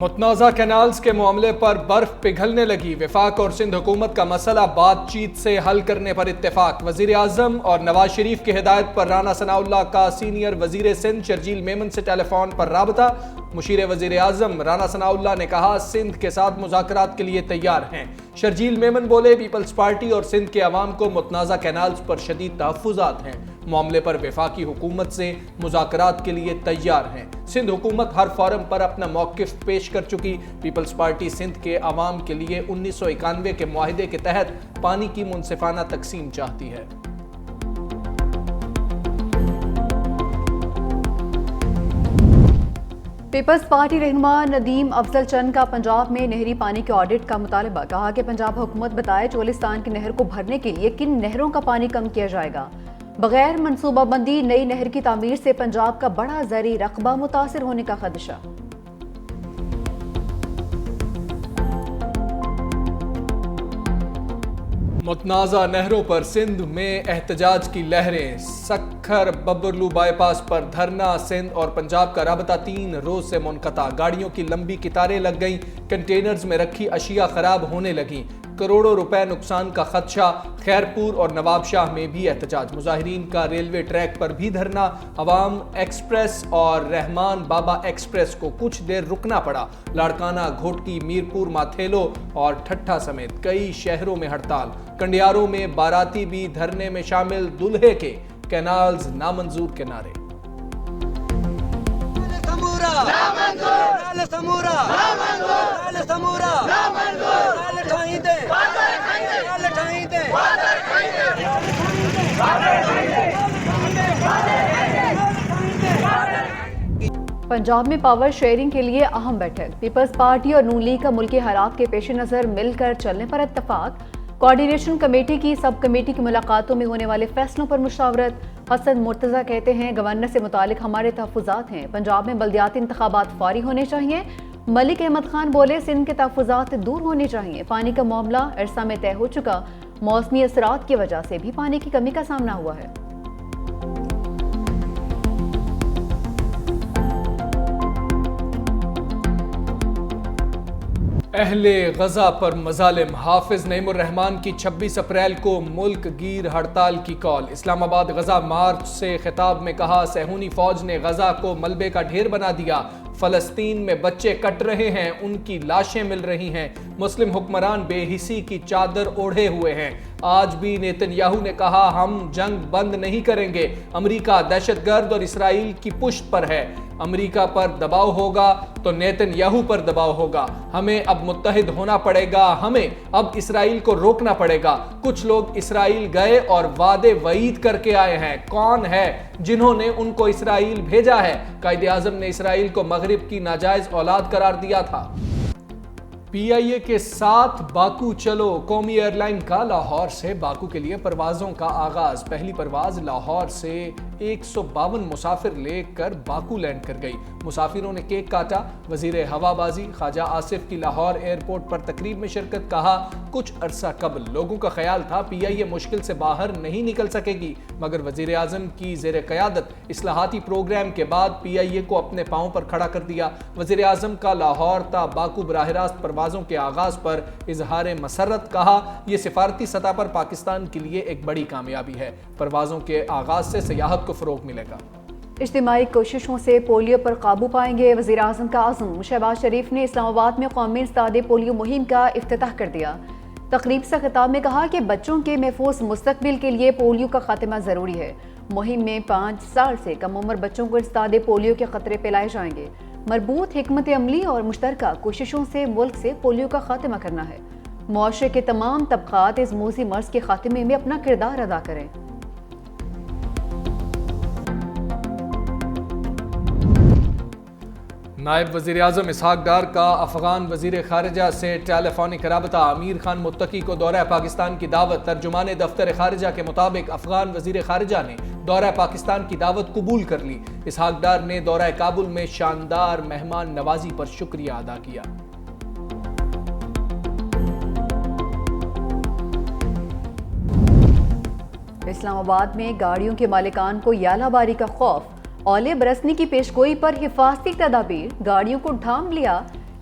متنازع کینالز کے معاملے پر برف پگھلنے لگی۔ وفاق اور سندھ حکومت کا مسئلہ بات چیت سے حل کرنے پر اتفاق۔ وزیر اعظم اور نواز شریف کی ہدایت پر رانا ثناءاللہ کا سینئر وزیر سندھ شرجیل میمن سے ٹیلی فون پر رابطہ۔ مشیر وزیر اعظم رانا ثناءاللہ نے کہا سندھ کے ساتھ مذاکرات کے لیے تیار ہیں۔ شرجیل میمن بولے پیپلز پارٹی اور سندھ کے عوام کو متنازع کینالز پر شدید تحفظات ہیں۔ معاملے پر وفاقی حکومت سے مذاکرات کے لیے تیار ہیں۔ سندھ حکومت ہر فورم پر اپنا موقف پیش کر چکی۔ پیپلز پارٹی سندھ کے عوام کے لیے 1991 کے معاہدے کے تحت پانی کی منصفانہ تقسیم چاہتی ہے۔ پیپلز پارٹی رہنما ندیم افضل چند کا پنجاب میں نہری پانی کے آڈٹ کا مطالبہ۔ کہا کہ پنجاب حکومت بتائے چولستان کی نہر کو بھرنے کے لیے کن نہروں کا پانی کم کیا جائے گا۔ بغیر منصوبہ بندی نئی نہر کی تعمیر سے پنجاب کا بڑا زرعی رقبہ متاثر ہونے کا خدشہ۔ متنازع نہروں پر سندھ میں احتجاج کی لہریں۔ سکھر ببرلو بائی پاس پر دھرنا۔ سندھ اور پنجاب کا رابطہ 3 روز سے منقطع۔ گاڑیوں کی لمبی قطاریں لگ گئیں۔ کنٹینرز میں رکھی اشیاء خراب ہونے لگیں۔ کروڑوں روپے نقصان کا خدشہ۔ خیرپور اور نواب شاہ میں بھی احتجاج۔ مظاہرین کا ریلوے ٹریک پر بھی دھرنا۔ عوام ایکسپریس اور رحمان بابا ایکسپریس کو کچھ دیر رکنا پڑا۔ لاڑکانہ، گھوٹکی، میرپور، ماتھیلو اور ٹھٹھہ سمیت کئی شہروں میں ہڑتال۔ کنڈیاروں میں باراتی بھی دھرنے میں شامل۔ دلہے کے کینالز نامنظور کے نعرے۔ پنجاب میں پاور شیئرنگ کے لیے اہم بیٹھک۔ پیپلز پارٹی اور نون لیگ کا ملکی حالات کے پیش نظر مل کر چلنے پر اتفاق۔ کوارڈینیشن کمیٹی کی سب کمیٹی کی ملاقاتوں میں ہونے والے فیصلوں پر مشاورت۔ حسن مرتضیٰ کہتے ہیں گورنر سے متعلق ہمارے تحفظات ہیں۔ پنجاب میں بلدیاتی انتخابات فوری ہونے چاہیے۔ ملک احمد خان بولے سندھ کے تحفظات دور ہونے چاہیے۔ پانی کا معاملہ عرصہ میں طے ہو چکا۔ موسمی اثرات کی وجہ سے بھی پانی کی کمی کا سامنا ہوا ہے۔ اہل غزہ پر مظالم۔ حافظ نعیم الرحمان کی 26 اپریل کو ملک گیر ہڑتال کی کال۔ اسلام آباد غزہ مارچ سے خطاب میں کہا صہیونی فوج نے غزہ کو ملبے کا ڈھیر بنا دیا۔ فلسطین میں بچے کٹ رہے ہیں، ان کی لاشیں مل رہی ہیں۔ مسلم حکمران بے حسی کی چادر اوڑھے ہوئے ہیں۔ آج بھی نیتن یاہو نے کہا ہم جنگ بند نہیں کریں گے۔ امریکہ دہشت گرد اور اسرائیل کی پشت پر ہے۔ امریکہ پر دباؤ ہوگا تو نیتن یاہو پر دباؤ ہوگا۔ ہمیں اب متحد ہونا پڑے گا۔ ہمیں اب اسرائیل کو روکنا پڑے گا۔ کچھ لوگ اسرائیل گئے اور وعدے وعید کر کے آئے ہیں۔ کون ہے جنہوں نے ان کو اسرائیل بھیجا ہے؟ قائد اعظم نے اسرائیل کو مغرب کی ناجائز اولاد قرار دیا تھا۔ پی آئی اے کے ساتھ باکو چلو۔ قومی ایئر لائن کا لاہور سے باکو کے لیے پروازوں کا آغاز۔ پہلی پرواز لاہور سے 152 مسافر لے کر باکو لینڈ کر گئی۔ مسافروں نے کیک کاٹا۔ وزیر ہوا بازی خواجہ آصف کی لاہور ایئرپورٹ پر تقریب میں شرکت۔ کہا کچھ عرصہ قبل لوگوں کا خیال تھا پی آئی اے مشکل سے باہر نہیں نکل سکے گی، مگر وزیر اعظم کی زیر قیادت اصلاحاتی پروگرام کے بعد پی آئی اے کو اپنے پاؤں پر کھڑا کر دیا۔ وزیر اعظم کا لاہور تا باکو براہ راست پروازوں کے آغاز پر اظہار مسرت۔ کہا یہ سفارتی سطح پر پاکستان کے لیے ایک بڑی کامیابی ہے۔ پروازوں کے آغاز سے سیاحت کو فروغ ملے گا۔ اجتماعی کوششوں سے پولیو پر قابو پائیں گے، وزیر اعظم کا عزم۔ شہباز شریف نے اسلام آباد میں قومی انسداد پولیو مہم کا افتتاح کر دیا۔ تقریب سے خطاب میں کہا کہ بچوں کے محفوظ مستقبل کے لیے پولیو کا خاتمہ ضروری ہے۔ مہم میں 5 سال سے کم عمر بچوں کو انسداد پولیو کے خطرے پلائے جائیں گے۔ مربوط حکمت عملی اور مشترکہ کوششوں سے ملک سے پولیو کا خاتمہ کرنا ہے۔ معاشرے کے تمام طبقات اس موذی مرض کے خاتمے میں اپنا کردار ادا کریں۔ نائب وزیر اعظم اسحاق ڈار کا افغان وزیر خارجہ سے ٹیلی فونک رابطہ۔ امیر خان متقی کو دورہ پاکستان کی دعوت۔ ترجمان دفتر خارجہ کے مطابق افغان وزیر خارجہ نے دورہ پاکستان کی دعوت قبول کر لی۔ اسحاق ڈار نے دورہ کابل میں شاندار مہمان نوازی پر شکریہ ادا کیا۔ اسلام آباد میں گاڑیوں کے مالکان کو یالہ باری کا خوف۔ اولے برسنے کی پیشگوئی پر حفاظتی تدابیر۔ گاڑیوں کو ڈھانپ لیا۔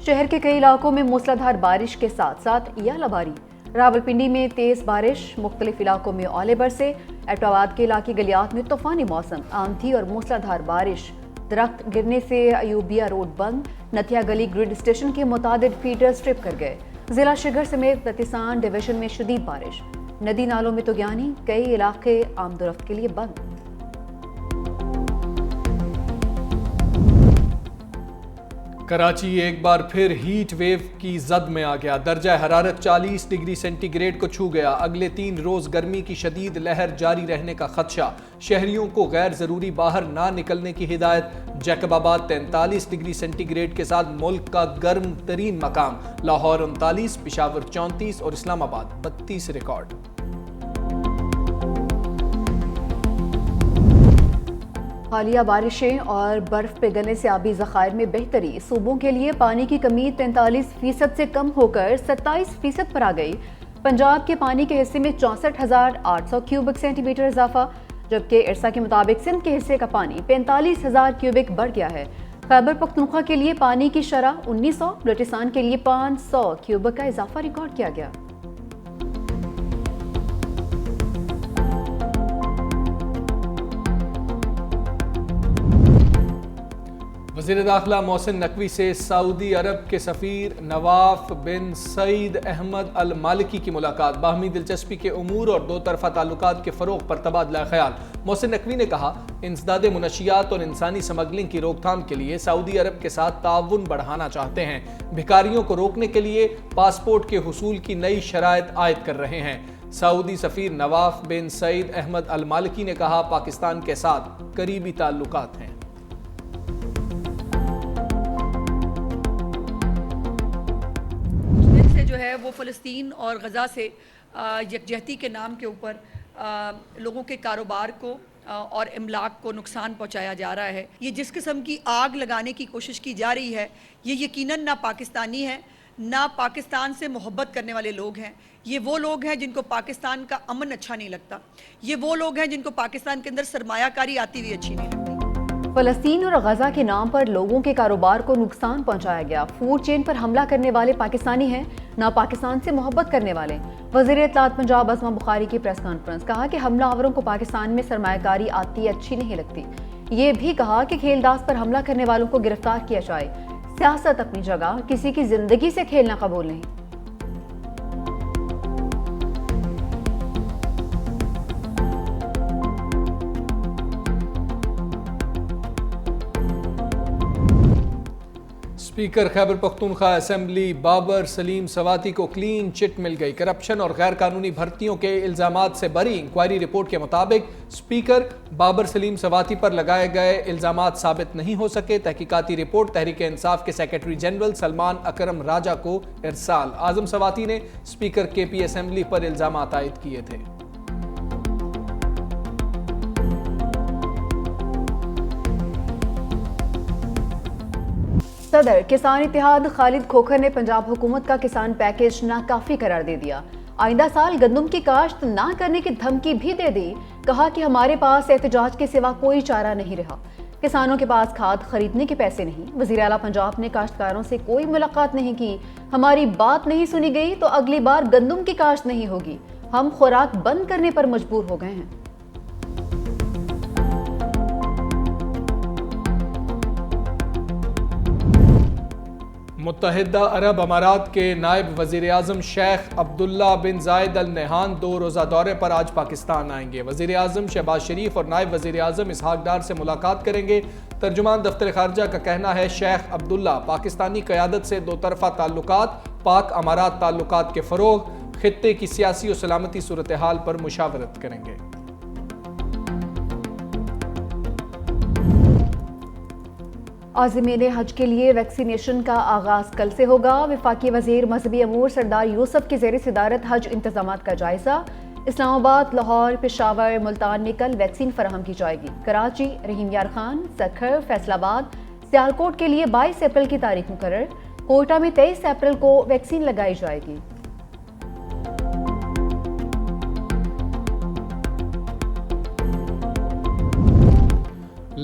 شہر کے کئی علاقوں میں موسلادھار بارش کے ساتھ ساتھ اعلی باری. راولپنڈی میں تیز بارش، مختلف علاقوں میں اولے برسے. ایبٹ آباد کے علاقے گلیات میں طوفانی موسم، آندھی اور موسلادھار بارش. درخت گرنے سے ایوبیہ روڈ بند. نتھیا گلی گریڈ اسٹیشن کے متعدد فیڈر سٹرپ کر گئے. ضلع شگر سمیت پتیسان ڈویژن میں شدید بارش. ندی نالوں میں طغیانی، کئی علاقے آمد و رفت کے لیے بند. کراچی ایک بار پھر ہیٹ ویو کی زد میں آ گیا. درجہ حرارت 40 ڈگری سینٹی گریڈ کو چھو گیا. اگلے 3 روز گرمی کی شدید لہر جاری رہنے کا خدشہ. شہریوں کو غیر ضروری باہر نہ نکلنے کی ہدایت. جیکب آباد 43 ڈگری سینٹی گریڈ کے ساتھ ملک کا گرم ترین مقام. لاہور 39، پشاور 34 اور اسلام آباد 32 ریکارڈ. حالیہ بارشیں اور برف پگھلنے سے آبی ذخائر میں بہتری. صوبوں کے لیے پانی کی کمی 43% سے کم ہو کر 27% پر آ گئی. پنجاب کے پانی کے حصے میں 64,800 کیوبک سینٹی میٹر اضافہ، جبکہ ارسا کے مطابق سندھ کے حصے کا پانی 45,000 کیوبک بڑھ گیا ہے. خیبر پختونخوا کے لیے پانی کی شرح 1900، بلوچستان کے لیے 500 کیوبک کا اضافہ ریکارڈ کیا گیا. وزیر داخلہ محسن نقوی سے سعودی عرب کے سفیر نواف بن سعید احمد المالکی کی ملاقات. باہمی دلچسپی کے امور اور دو طرفہ تعلقات کے فروغ پر تبادلہ خیال. محسن نقوی نے کہا، انسداد منشیات اور انسانی سمگلنگ کی روک تھام کے لیے سعودی عرب کے ساتھ تعاون بڑھانا چاہتے ہیں. بھکاریوں کو روکنے کے لیے پاسپورٹ کے حصول کی نئی شرائط عائد کر رہے ہیں. سعودی سفیر نواف بن سعید احمد المالکی نے کہا، پاکستان کے ساتھ قریبی تعلقات ہیں. جو ہے وہ فلسطین اور غزہ سے یکجہتی کے نام کے اوپر لوگوں کے کاروبار کو اور املاک کو نقصان پہنچایا جا رہا ہے. یہ جس قسم کی آگ لگانے کی کوشش کی جا رہی ہے، یہ یقیناً نہ پاکستانی ہے، نہ پاکستان سے محبت کرنے والے لوگ ہیں. یہ وہ لوگ ہیں جن کو پاکستان کا امن اچھا نہیں لگتا. یہ وہ لوگ ہیں جن کو پاکستان کے اندر سرمایہ کاری آتی ہوئی اچھی نہیں لگتی. فلسطین اور غزہ کے نام پر لوگوں کے کاروبار کو نقصان پہنچایا گیا. فوڈ چین پر حملہ کرنے والے پاکستانی ہیں، نہ پاکستان سے محبت کرنے والے. وزیر اطلاعات پنجاب عظمہ بخاری کی پریس کانفرنس. کہا کہ حملہ آوروں کو پاکستان میں سرمایہ کاری آتی اچھی نہیں لگتی. یہ بھی کہا کہ کھیلداز پر حملہ کرنے والوں کو گرفتار کیا جائے. سیاست اپنی جگہ، کسی کی زندگی سے کھیلنا قبول نہیں. اسپیکر خیبر پختونخوا اسمبلی بابر سلیم سواتی کو کلین چٹ مل گئی. کرپشن اور غیر قانونی بھرتیوں کے الزامات سے بری. انکوائری رپورٹ کے مطابق اسپیکر بابر سلیم سواتی پر لگائے گئے الزامات ثابت نہیں ہو سکے. تحقیقاتی رپورٹ تحریک انصاف کے سیکرٹری جنرل سلمان اکرم راجہ کو ارسال. اعظم سواتی نے اسپیکر کے پی اسمبلی پر الزامات عائد کیے تھے. صدر کسان اتحاد خالد کھوکھر نے پنجاب حکومت کا کسان پیکیج ناکافی قرار دے دیا. آئندہ سال گندم کی کاشت نہ کرنے کی دھمکی بھی دے دی. کہا کہ ہمارے پاس احتجاج کے سوا کوئی چارہ نہیں رہا. کسانوں کے پاس کھاد خریدنے کے پیسے نہیں. وزیر اعلیٰ پنجاب نے کاشتکاروں سے کوئی ملاقات نہیں کی. ہماری بات نہیں سنی گئی تو اگلی بار گندم کی کاشت نہیں ہوگی. ہم خوراک بند کرنے پر مجبور ہو گئے ہیں. متحدہ عرب امارات کے نائب وزیر اعظم شیخ عبداللہ بن زائد ال نہیان 2 روزہ دورے پر آج پاکستان آئیں گے. وزیر اعظم شہباز شریف اور نائب وزیر اعظم اسحاق ڈار سے ملاقات کریں گے. ترجمان دفتر خارجہ کا کہنا ہے، شیخ عبداللہ پاکستانی قیادت سے 2 طرفہ تعلقات، پاک امارات تعلقات کے فروغ، خطے کی سیاسی و سلامتی صورتحال پر مشاورت کریں گے. عازمین حج کے لیے ویکسینیشن کا آغاز کل سے ہوگا. وفاقی وزیر مذہبی امور سردار یوسف کی زیر صدارت حج انتظامات کا جائزہ. اسلام آباد، لاہور، پشاور، ملتان میں کل ویکسین فراہم کی جائے گی. کراچی، رحیم یار خان، سکھر، فیصل آباد، سیالکوٹ کے لیے 22 اپریل کی تاریخ مقرر. کوئٹہ میں 23 اپریل کو ویکسین لگائی جائے گی.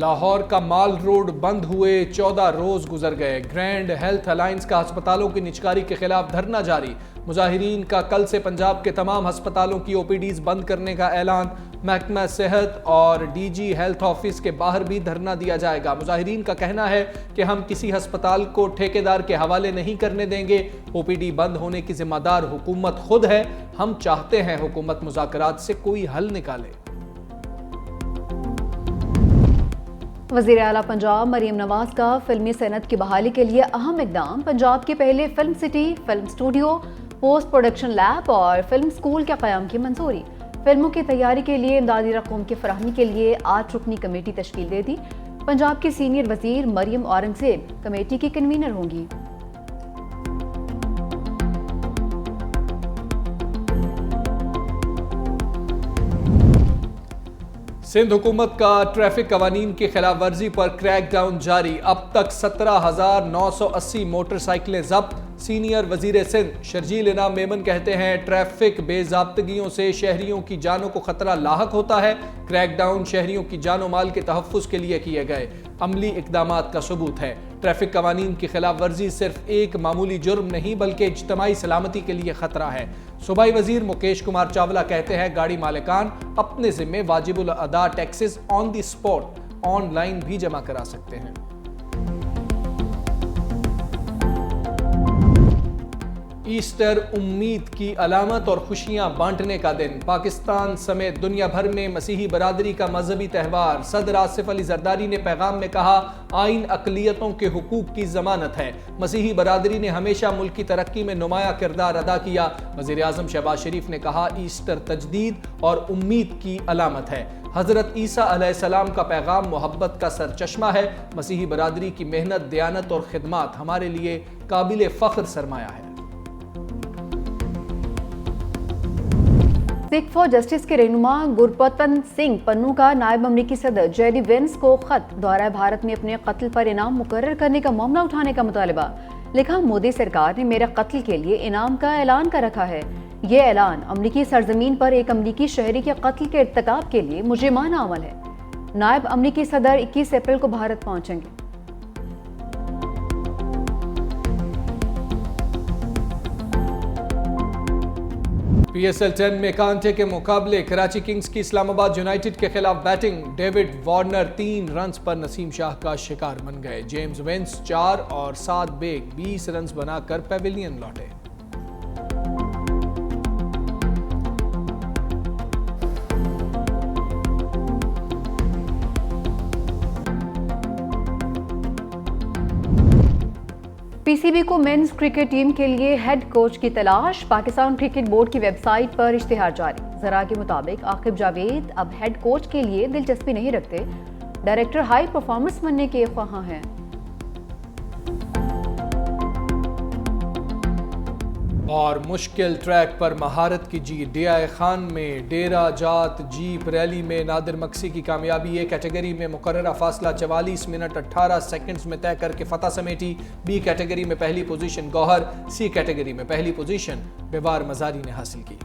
لاہور کا مال روڈ بند ہوئے 14 روز گزر گئے. گرینڈ ہیلتھ الائنس کا ہسپتالوں کی نجکاری کے خلاف دھرنا جاری. مظاہرین کا کل سے پنجاب کے تمام ہسپتالوں کی او پی ڈیز بند کرنے کا اعلان. محکمہ صحت اور ڈی جی ہیلتھ آفس کے باہر بھی دھرنا دیا جائے گا. مظاہرین کا کہنا ہے کہ ہم کسی ہسپتال کو ٹھیکیدار کے حوالے نہیں کرنے دیں گے. او پی ڈی بند ہونے کی ذمہ دار حکومت خود ہے. ہم چاہتے ہیں حکومت مذاکرات سے کوئی حل نکالے. وزیر اعلیٰ پنجاب مریم نواز کا فلمی صنعت کی بحالی کے لیے اہم اقدام. پنجاب کے پہلے film city, film studio, post production lab اور فلم اسکول کے قیام کی منظوری. فلموں کی تیاری کے لیے امدادی رقم کی فراہمی کے لیے 8 رکنی کمیٹی تشکیل دے دی. پنجاب کی سینئر وزیر مریم اورنگزیب کمیٹی کی کنوینر ہوں گی. سندھ حکومت کا ٹریفک قوانین کی خلاف ورزی پر کریک ڈاؤن جاری. اب تک 17,980 موٹر سائیکلیں ضبط. سینئر وزیر سندھ شرجیل انعام میمن کہتے ہیں ٹریفک بے ضابطگیوں سے شہریوں کی جانوں کو خطرہ لاحق ہوتا ہے. کریک ڈاؤن شہریوں کی جان و مال کے تحفظ کے لیے کیے گئے عملی اقدامات کا ثبوت ہے. ٹریفک قوانین کی خلاف ورزی صرف ایک معمولی جرم نہیں بلکہ اجتماعی سلامتی کے لیے خطرہ ہے. صوبائی وزیر مکیش کمار چاولہ کہتے ہیں گاڑی مالکان اپنے ذمے واجب الادا taxes on the spot online بھی جمع کرا سکتے ہیں. ایسٹر امید کی علامت اور خوشیاں بانٹنے کا دن. پاکستان سمیت دنیا بھر میں مسیحی برادری کا مذہبی تہوار. صدر آصف علی زرداری نے پیغام میں کہا آئین اقلیتوں کے حقوق کی ضمانت ہے. مسیحی برادری نے ہمیشہ ملک کی ترقی میں نمایاں کردار ادا کیا. وزیر اعظم شہباز شریف نے کہا ایسٹر تجدید اور امید کی علامت ہے. حضرت عیسیٰ علیہ السلام کا پیغام محبت کا سرچشمہ ہے. مسیحی برادری کی محنت، دیانت اور خدمات ہمارے لیے قابل فخر سرمایہ ہے. سکھ فار جسٹس کے رہنما گرپتن سنگھ پنو کا نائب امریکی صدر جے ڈی وینس کو خط. دورہ بھارت میں اپنے قتل پر انعام مقرر کرنے کا معاملہ اٹھانے کا مطالبہ. لکھا مودی سرکار نے میرے قتل کے لیے انعام کا اعلان کر رکھا ہے. یہ اعلان امریکی سرزمین پر ایک امریکی شہری کے قتل کے ارتکاب کے لیے مجرمانہ عمل ہے. نائب امریکی صدر 21 اپریل کو بھارت پہنچیں گے. پی ایس ایل 10 میں کانٹے کے مقابلے کراچی کنگز کی اسلام آباد یونائٹڈ کے خلاف بیٹنگ. ڈیوڈ وارنر 3 رنز پر نسیم شاہ کا شکار بن گئے. جیمز وینس 4 اور سعد بیگ 20 رنز بنا کر پیویلین لوٹے. پی سی بی کو مینز کرکٹ ٹیم کے لیے ہیڈ کوچ کی تلاش. پاکستان کرکٹ بورڈ کی ویب سائٹ پر اشتہار جاری. ذرا کے مطابق عاقب جاوید اب ہیڈ کوچ کے لیے دلچسپی نہیں رکھتے. ڈائریکٹر ہائی پرفارمنس بننے کے خواہاں ہیں. اور مشکل ٹریک پر مہارت کی جیت. ڈی آئی خان میں ڈیرہ جات جیپ ریلی میں نادر مکسی کی کامیابی. اے کیٹیگری میں مقررہ فاصلہ 44 منٹ 18 سیکنڈز میں طے کر کے فتح سمیٹی. بی کیٹیگری میں پہلی پوزیشن گوہر، سی کیٹیگری میں پہلی پوزیشن بیوار مزاری نے حاصل کی.